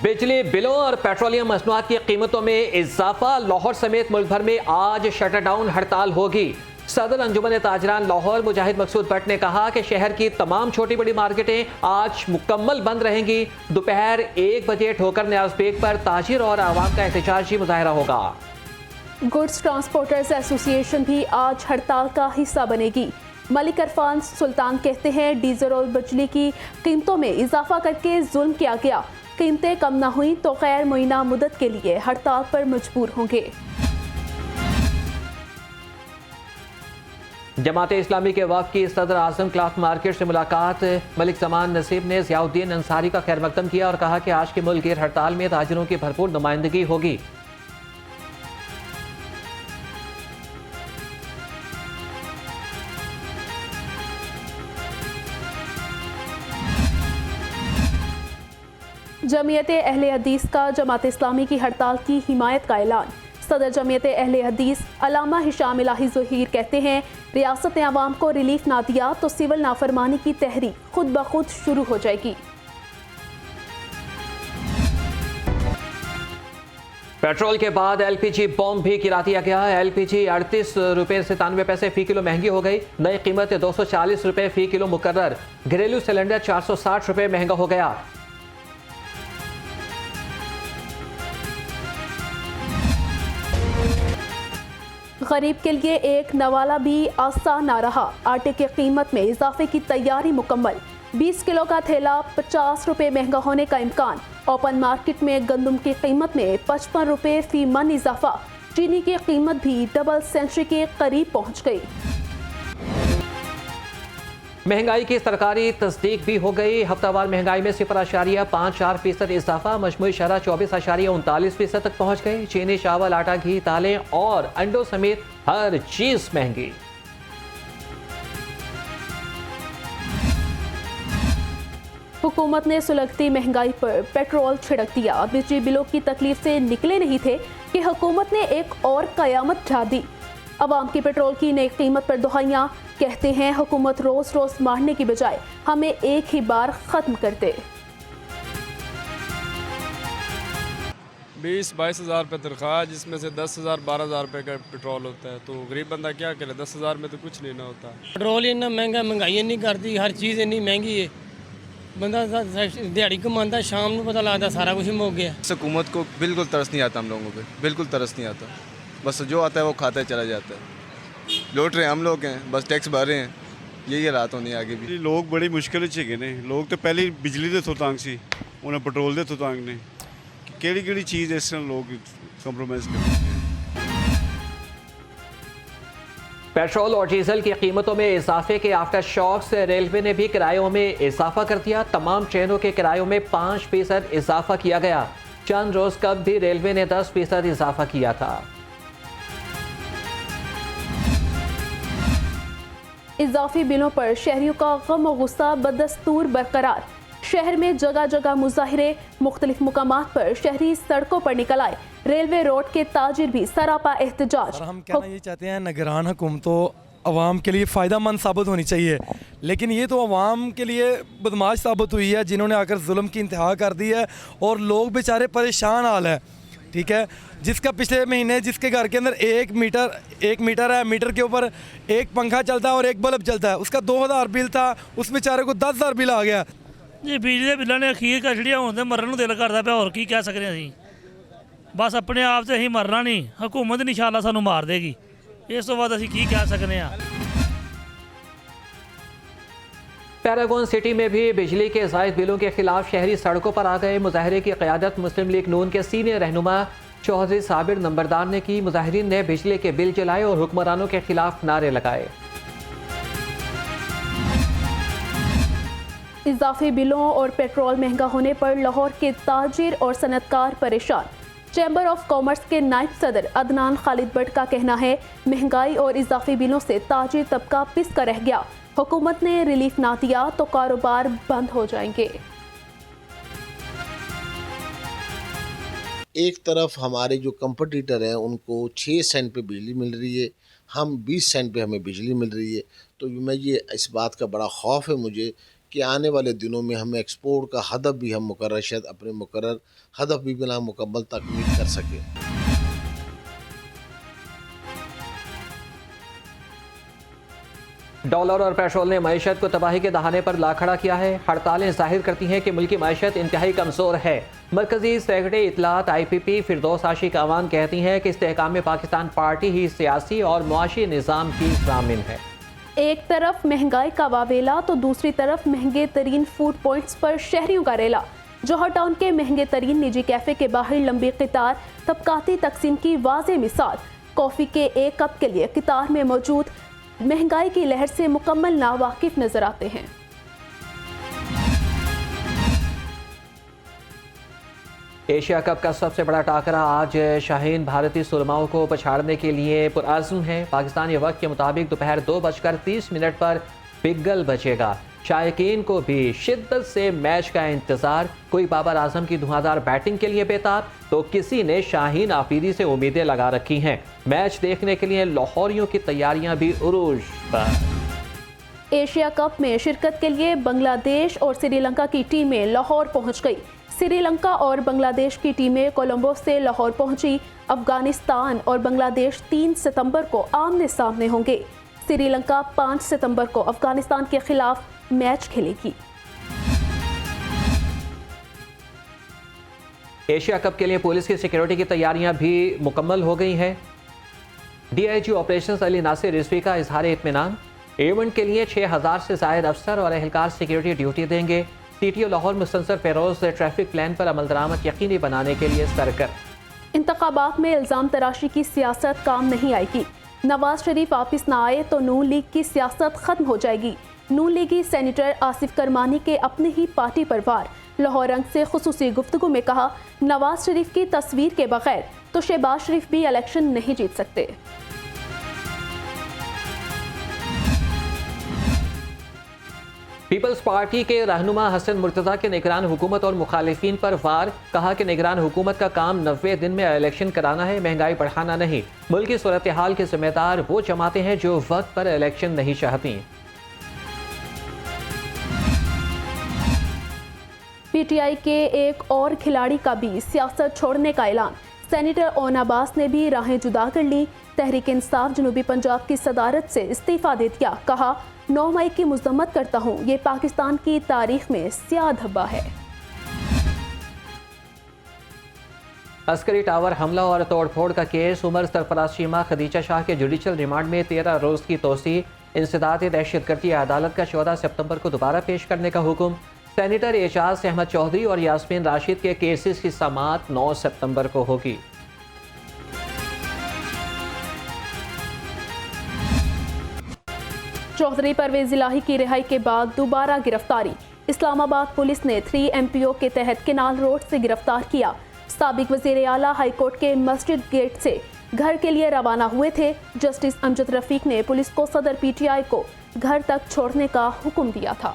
बिजली बिलों और पेट्रोलियम मसनूआत की कीमतों में इजाफा। लाहौर समेत मुल्क भर में आज शटर डाउन हड़ताल होगी। सदर अंजुमन ताजरान लाहौर मुजाहिद मकसूद भट्ट ने कहा कि शहर की तमाम छोटी बड़ी मार्केटें आज मुकम्मल बंद रहेंगी। दोपहर 1 बजे ठोकर न्याज बेग पर ताजिर और आवाम का एहतजाजी मुजाहरा होगा। गुड्स ट्रांसपोर्टर्स एसोसिएशन भी आज हड़ताल का हिस्सा बनेगी। मलिक अरफान सुल्तान कहते हैं डीजल और बिजली की कीमतों में इजाफा करके जुल्म किया गया। कीमतें कम ना हुई तो गैर मुइना मुद्दत के लिए हड़ताल पर मजबूर होंगे। जमात इस्लामी के वफ़द की सदर आजम क्लॉथ मार्केट से मुलाकात। मलिक जमान नसीब ने ज़ियाउद्दीन अंसारी का खैर मकदम किया और कहा कि आज के मुल्क गिर हड़ताल में ताजिरों की भरपूर नुमाइंदगी होगी। जमीयत अहले हदीस का जमात इस्लामी की हड़ताल की हिमायत का ऐलान। सदर जमीयत अहले हदीस अल्लामा हिशाम इलाही ज़हीर कहते हैं रियासत ने आवाम को रिलीफ ना दिया तो सिविल नाफरमानी की तहरीक खुद ब खुद शुरू हो जाएगी। पेट्रोल के बाद एलपीजी बॉम्ब भी गिरा दिया गया। एलपीजी 38 रुपये 97 पैसे फी किलो महंगी हो गई। नई कीमत 240 रुपये फी किलो मुकर्रर। घरेलू सिलेंडर 460 रुपये महंगा हो गया। गरीब के लिए एक नवाला भी आसान ना रहा। आटे की कीमत में इजाफे की तैयारी मुकम्मल। 20 किलो का थैला 50 रुपये महंगा होने का इम्कान। ओपन मार्केट में गंदम की कीमत में 55 रुपये फी मन इजाफा। चीनी की कीमत भी डबल सेंचुरी के करीब पहुंच गई। महंगाई की सरकारी तस्दीक भी हो गई। हफ्तावार महंगाई में 0.54% इजाफा। मजमूई शरह 24.39% तक पहुंच गई। चीनी, चावल, आटा, घी, दालें और अंडों समेत हर चीज महंगी। हुकूमत ने सुलगती महंगाई पर पेट्रोल छिड़क दिया। बिजली बिलों की तकलीफ से निकले नहीं थे कि हुकूमत ने एक और कयामत ढा दी। अवाम की पेट्रोल की नई कीमत पर दुहाइयां। कहते हैं हुकूमत रोज रोज मारने की बजाय हमें एक ही बार खत्म कर दे। 20-22 हज़ार रुपये तनख्वाह, जिसमें से 10,000 12,000 रुपये का पेट्रोल होता है, तो गरीब बंदा क्या करे? 10,000 में तो कुछ नहीं ना होता। पेट्रोल इतना महंगा, महंगाई नहीं करती, हर चीज़ इतनी महंगी है। बंदा दिहाड़ी कमाता, शाम को पता लगता सारा कुछ मुक गया। हुकूमत को बिल्कुल तरस नहीं आता, हम लोगों पे बिल्कुल तरस नहीं आता। बस जो आता है वो खाता है चला जाता है। लौट रहे हम लोग हैं, बस टैक्स भर रहे हैं। यही हालात होने आगे भी। लोग बड़ी मुश्किल च ने। लोग तो पहले बिजली दे तो तंग सी, उन्हें पेट्रोल दे तो तंग ने। केड़ी चीज़ इस तरह लोग कंप्रोमाइज़ करते हैं। पेट्रोल और डीजल की कीमतों में इजाफे के आफ्टर शॉक से रेलवे ने भी किरायों में इजाफा कर दिया। तमाम ट्रेनों के किरायों में 5% इजाफा किया गया। चंद रोज कब भी रेलवे ने 10% इजाफा किया था। इजाफी बिलों पर शहरियों का गम और गुस्सा बदस्तूर बरकरार। शहर में जगह जगह मुजाहिरे। मुख्तलिफ मुकामात पर शहरी सड़कों पर निकल आए। रेलवे रोड के ताजिर भी सरापा एहतजाज। हम कहना ये चाहते हैं निगरान हुकूमतों अवाम के लिए फ़ायदा मंद साबित होनी चाहिए, लेकिन ये तो अवाम के लिए बदमाश साबित हुई है, जिन्होंने आकर जुल्म की इंतहा कर दी है और लोग बेचारे परेशान हाल है। ठीक है, जिसका पिछले महीने जिसके घर के अंदर एक मीटर है, मीटर के ऊपर एक पंखा चलता है और एक बल्ब चलता है, उसका 2000 बिल था, उस बेचारे को 10,000 बिल आ गया जी। बिजली के बिलों ने अखीर कछड़ियाँ होते मरन को दिल करता पे, और की कह सकते हैं असीं। बस अपने आप से असीं मरना नहीं, हुकूमत इंशाअल्लाह सानू मार देगी। इस तो बाद असीं की कह सकते हैं। पैरागॉन सिटी में भी बिजली के ज़ायद बिलों के खिलाफ शहरी सड़कों पर आ गए। मुजाहरे की क़यादत मुस्लिम लीग नून के सीनियर रहनुमा चौधरी साबिर नंबरदार ने की। मुजाहिरीन ने बिजली के बिल जलाए और हुक्मरानों के खिलाफ नारे लगाए। इजाफी बिलों और पेट्रोल महंगा होने पर लाहौर के ताजिर और सनतकार परेशान। चैम्बर ऑफ कॉमर्स के नायब सदर अदनान खालिद भट्ट का कहना है महंगाई और इजाफी बिलों से ताजिर तबका पिस कर रह गया। हुकूमत ने रिलीफ ना दिया तो कारोबार बंद हो जाएंगे। एक तरफ हमारे जो कंपटीटर हैं उनको 6 सेंट पे बिजली मिल रही है, हम 20 सेंट पे हमें बिजली मिल रही है। तो मैं ये इस बात का बड़ा खौफ है मुझे कि आने वाले दिनों में हम एक्सपोर्ट का हदफ भी हम मुकर्रर शायद अपने मुकर्रर हदफ भी बिना मुकम्मल तकमील कर सकें। डॉलर और पेट्रोल ने मईशत को तबाही के दहाने पर ला खड़ा किया है। हड़तालें जाहिर करती हैं कि मुल्की मईशत इंतहाई कमज़ोर है। मरकजी सेक्रेटरी इतलात IPP फिरदौस आशिक अवान कहती हैं कि इस्तेहकाम में पाकिस्तान पार्टी ही सियासी और मुआशी निज़ाम की ज़ामिन है। एक तरफ महंगाई का वावेला तो दूसरी तरफ महंगे तरीन फूड पॉइंट्स पर शहरियों का रेला। जौहर टाउन के महंगे तरीन निजी कैफे के बाहर लंबी कतार तबकाती तकसीम की वाज़ेह मिसाल। कॉफ़ी के एक कप के लिए कतार में मौजूद महंगाई की लहर से मुकम्मल नावाकिफ नजर आते हैं। एशिया कप का सबसे बड़ा टाकरा आज शाहीन भारतीय सुरमाओं को पछाड़ने के लिए पुरअज़्म है। पाकिस्तानी वक्त के मुताबिक दोपहर 2:30 पर पिगल बचेगा। शायकीन को भी शिद्दत से मैच का इंतजार। कोई बाबर आजम की धुआंधार बैटिंग के लिए बेताब तो किसी ने शाहीन आफरीदी से उम्मीदें लगा रखी हैं। मैच देखने के लिए लाहौरियों की तैयारियां भी उरूज पर। एशिया कप में शिरकत के लिए बांग्लादेश और श्रीलंका की टीमें लाहौर पहुंच गई। श्रीलंका और बांग्लादेश की टीमें कोलंबो से लाहौर पहुंची। अफगानिस्तान और बांग्लादेश 3 सितंबर को आमने सामने होंगे। श्रीलंका 5 सितंबर को अफगानिस्तान के खिलाफ मैच खेलेगी। एशिया कप के लिए पुलिस की सिक्योरिटी की तैयारियां भी मुकम्मल हो गई हैं। DIG ऑपरेशंस अली नासिर रिजवी का इजहार इत्मीनान। इवेंट के लिए 6000 से ज़ायद अफसर और एहलकार सिक्योरिटी ड्यूटी देंगे। CTO Lahore Mustansar Feroz traffic plan पर अमल दरामद यकीनी बनाने के लिए सरगर्म। इंतखाबात में इल्ज़ाम तराशी की सियासत काम नहीं आएगी। नवाज शरीफ वापिस ना आए तो नून लीग की सियासत खत्म हो जाएगी। नून लीगी सेनेटर आसिफ करमानी के अपनी ही पार्टी पर वार। लाहौर रंग से खुसूसी गुफ्तगू में कहा, नवाज शरीफ की तस्वीर के बगैर तो शहबाज शरीफ भी इलेक्शन नहीं जीत सकते। पीपल्स पार्टी के रहनुमा हसन मुर्तज़ा के निगरान हुकूमत और मुखालिफिन पर वार। कहा कि निगरान हुकूमत का काम 90 दिन में इलेक्शन कराना है, महंगाई बढ़ाना नहीं। मुल्क की सूरत हाल के जिम्मेदार वो जमातें हैं जो वक्त पर इलेक्शन नहीं चाहती। PTI के एक और खिलाड़ी का भी सियासत छोड़ने का ऐलान। सेनेटर ओन अब्बास ने भी राहें जुदा कर ली। तहरीक इंसाफ जनूबी पंजाब की सदारत से इस्तीफा दे दिया। कहा, 9 मई की मजम्मत करता हूँ, ये पाकिस्तान की तारीख में स्याह धब्बा है। अस्करी टावर हमला और तोड़फोड़ का केस। उमर सरफराज शीमा खदीजा शाह के जुडिशल रिमांड में 13 रोज़ की तोसी। इंसदाद दहशतगर्दी अदालत का 14 सितंबर को दोबारा पेश करने का हुक्म। सेनेटर एजाज अहमद चौधरी और यास्मीन राशिद के केसेस की समाअत 9 सितंबर को होगी। चौधरी परवेज इलाही की रिहाई के बाद दोबारा गिरफ्तारी। इस्लामाबाद पुलिस ने 3 MPO के तहत केनाल रोड से गिरफ्तार किया। साबिक वज़ीर आला हाईकोर्ट के मस्जिद गेट से घर के लिए रवाना हुए थे। जस्टिस अमजद रफीक ने पुलिस को सदर PTI को घर तक छोड़ने का हुक्म दिया था।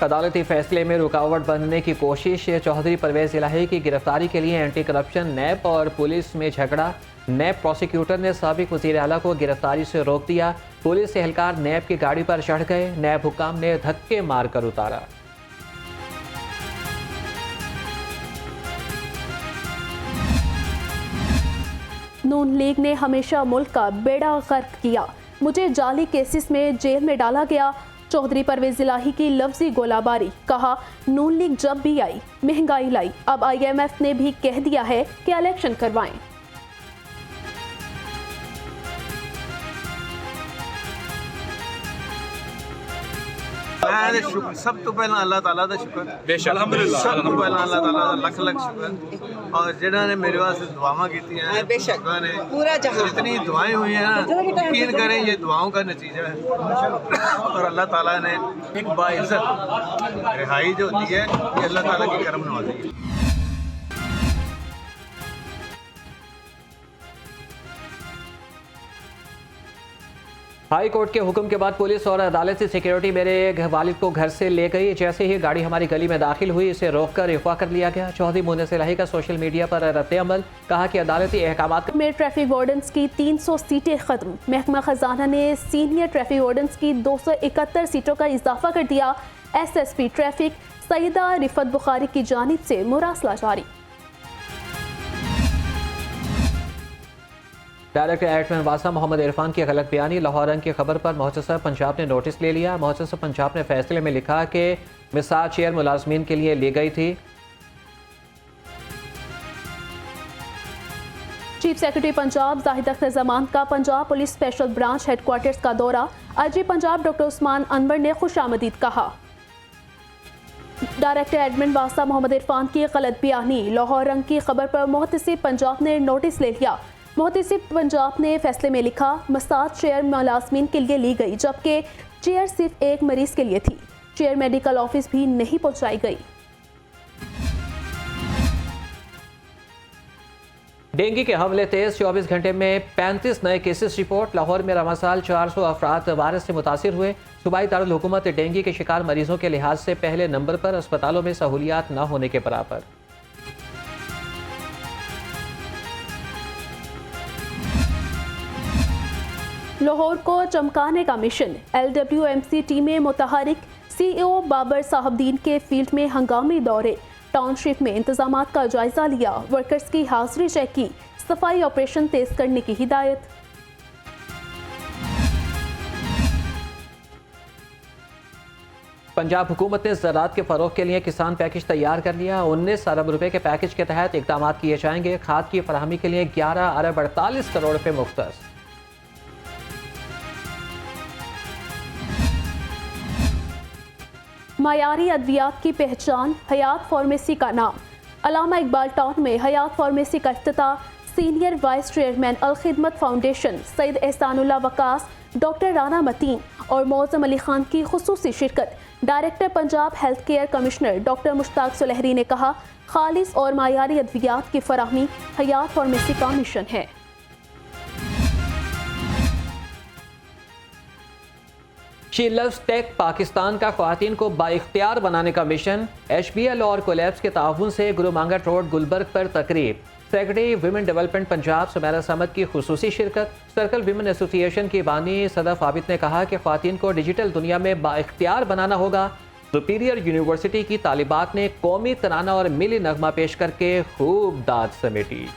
अदालती फैसले में रुकावट बनने की कोशिश। चौधरी परवेज इलाही की गिरफ्तारी के लिए एंटी करप्शन नैब और पुलिस में झगड़ा। नैब प्रोसिक्यूटर ने साबिक वज़ीर आला को गिरफ्तारी से रोक दिया। पुलिस एहलकार नैब की गाड़ी पर चढ़ गए। नैब हुक्काम ने धक्के मारकर उतारा। नून लीग ने हमेशा मुल्क का बेड़ा गर्क किया। मुझे जाली केसेस में जेल में डाला गया। चौधरी परवेज इलाही की लफ्जी गोलाबारी। कहा, नून लीग जब भी आई महंगाई लाई। अब IMF ने भी कह दिया है कि इलेक्शन करवाएं। सब तो पहला अल्लाह ताला दा शुक्र, अल्हम्दुलिल्लाह, सब तो पहला अल्लाह ताला दा लख लख शुक्र। और जिन्होंने मेरे वास्ते दुआवां की हैं, बेशक पूरा जहां जितनी दुआएं हुई हैं ना, यकीन करें ये दुआओं का नतीजा है। और अल्लाह ताला ने एक बाइज्जत रिहाई जो दी है, ये अल्लाह ताला की करम नवाज़ी है। हाई कोर्ट के हुक्म के बाद पुलिस और अदालत से सिक्योरिटी मेरे वालिद को घर से ले गई। जैसे ही गाड़ी हमारी गली में दाखिल हुई, इसे रोककर अगवा कर लिया गया। चौधरी मुन्नस इलाही का सोशल मीडिया पर रद्द-ए-अमल, कहा कि अदालती अहकाम में ट्रैफिक वार्डन्स की 300 सीटें खत्म। महकमा खजाना ने सीनियर ट्रैफिक वार्डन्स की 271 सीटों का इजाफा कर दिया। SSP ट्रैफिक सईदा रिफत बुखारी की जानिब से मुरासला जारी। डायरेक्टर एडमिन वासा मोहम्मद इरफान की गलत बयानी, लाहौर रंग की खबर पर मुहतसब पंजाब ने नोटिस ले लिया। मुहतसब पंजाब ने फैसले में लिखा कि मिसाल चेयर मुलाजमीन के लिए ली गई थी। चीफ सेक्रेटरी पंजाब जाहिद अख्तर जमान का Punjab police special branch headquarters का दौरा। IG पंजाब डॉक्टर उस्मान अनवर ने खुशामदीद कहा। डायरेक्टर एडमिन वासा मोहम्मद इरफान की गलत बयानी, लाहौर रंग की खबर पर मुहतसिब पंजाब ने नोटिस ले लिया। मुहतसिब पंजाब ने फैसले में लिखा, मसाज चेयर मुलाजमीन के लिए ली गई, जबकि चेयर सिर्फ एक मरीज के लिए थी। चेयर मेडिकल ऑफिस भी नहीं पहुंचाई गई। डेंगू के हमले तेज, 24 घंटे में 35 नए केसेस रिपोर्ट। लाहौर में रमासाल 400 अफराद वायरस से मुतासिर हुए। सूबाई दारुल हुकूमत डेंगू के शिकार मरीजों के लिहाज से पहले नंबर पर, अस्पतालों में सहूलियात न होने के बराबर। लाहौर को चमकाने का मिशन, LWMC टीमें मुतहरिक। CEO बाबर साहबदीन के फील्ड में हंगामी दौरे, टाउनशिप में इंतजामात का जायजा लिया, वर्कर्स की हाजिरी चेक की, सफाई ऑपरेशन तेज करने की हिदायत। पंजाब हुकूमत ने ज़राअत के फ़रोग़ के लिए किसान पैकेज तैयार कर लिया। 19 अरब रुपए के पैकेज के तहत इक़दाम किए जाएंगे। खाद की फराहमी के लिए 11 अरब 48 करोड़ रुपए मुख्तस। मायारी अद्वियात की पहचान, हयात फार्मेसी का नाम। अलामा इकबाल टाउन में हयात फार्मेसी का इफ्तिताह। सीनियर वाइस चेयरमैन अल खिदमत फाउंडेशन सैयद एहसानुल्लाह वकास, डॉक्टर राना मतीन और मौज़म अली खान की खुसूसी शिरकत। Director Punjab health care commissioner doctor Mushtaq Sulehri ने कहा, खालिस और मायारी अद्वियात की फराहमी हयात फार्मेसी का मिशन है। शी लव्स टेक पाकिस्तान का ख्वातीन को बाइख्तियार बनाने का मिशन। HBL और कोलैब्स के ताउन से गुरु मांगट रोड गुलबर्ग पर तकरीब। Secretary women development Punjab Sumera Samad की खुसूसी शिरकत। सर्कल विमेन एसोसिएशन की बानी सदफ आबिद ने कहा कि ख्वातीन को डिजिटल दुनिया में बाइख्तियार बनाना होगा। सुपीरियर यूनिवर्सिटी की तालिबात ने कौमी तराना और मिली नगमा पेश करके खूब दाद समेटी।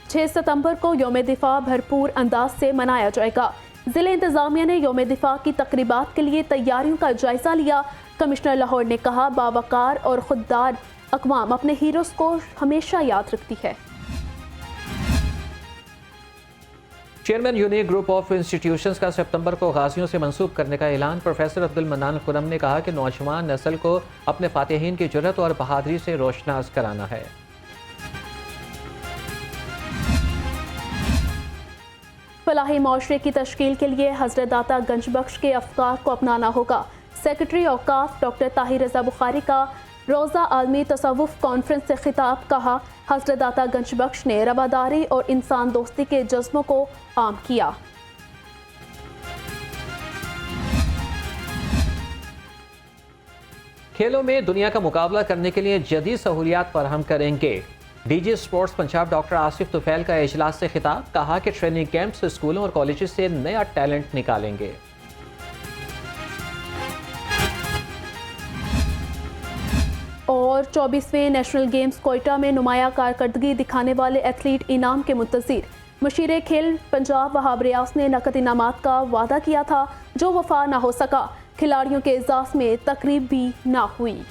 6 सितंबर को यौम दिफा भरपूर अंदाज से मनाया जाएगा। जिले इंतजामिया ने यौम दिफा की तकरीबात के लिए तैयारियों का जायजा लिया। कमिश्नर लाहौर ने कहा, बावकार और खुददार अक़वाम अपने हीरोज़ को हमेशा याद रखती है। Chairman unique group of institutions का सितंबर को गाजियों से मंसूब करने का ऐलान। प्रोफेसर अब्दुल मन्नान खुरम ने कहा कि नौजवान नस्ल को अपने फातिहीन की जुर्रत और बहादुरी से रोशनास कराना है। फलाही माशरे की तश्कील के लिए हज़रत दाता गंज बख्श के अफ़कार को अपनाना होगा। सेक्रेटरी औकाफ डॉक्टर ताहिर रज़ा बुखारी का रोज़ा आलमी तसव्वुफ़ कॉन्फ्रेंस से खिताब। कहा, हज़रत दाता गंज बख्श ने रवादारी और इंसान दोस्ती के जज्बों को आम किया। खेलों में दुनिया का मुकाबला करने के लिए जदीद सहूलियात फराहम करेंगे। DG sports Punjab doctor Asif Tufail का इजलास से खिताब। कहा कि ट्रेनिंग कैंप्स स्कूलों और कॉलेजेस से नया टैलेंट निकालेंगे। और 24वें नेशनल गेम्स कोयटा में नुमाया कारकर्दगी दिखाने वाले एथलीट इनाम के मुंतज़िर। मशीर खेल पंजाब वहाब रियाज ने नकद इनामात का वादा किया था, जो वफा ना हो सका। खिलाड़ियों के एजाज़ में तकरीब भी ना हुई।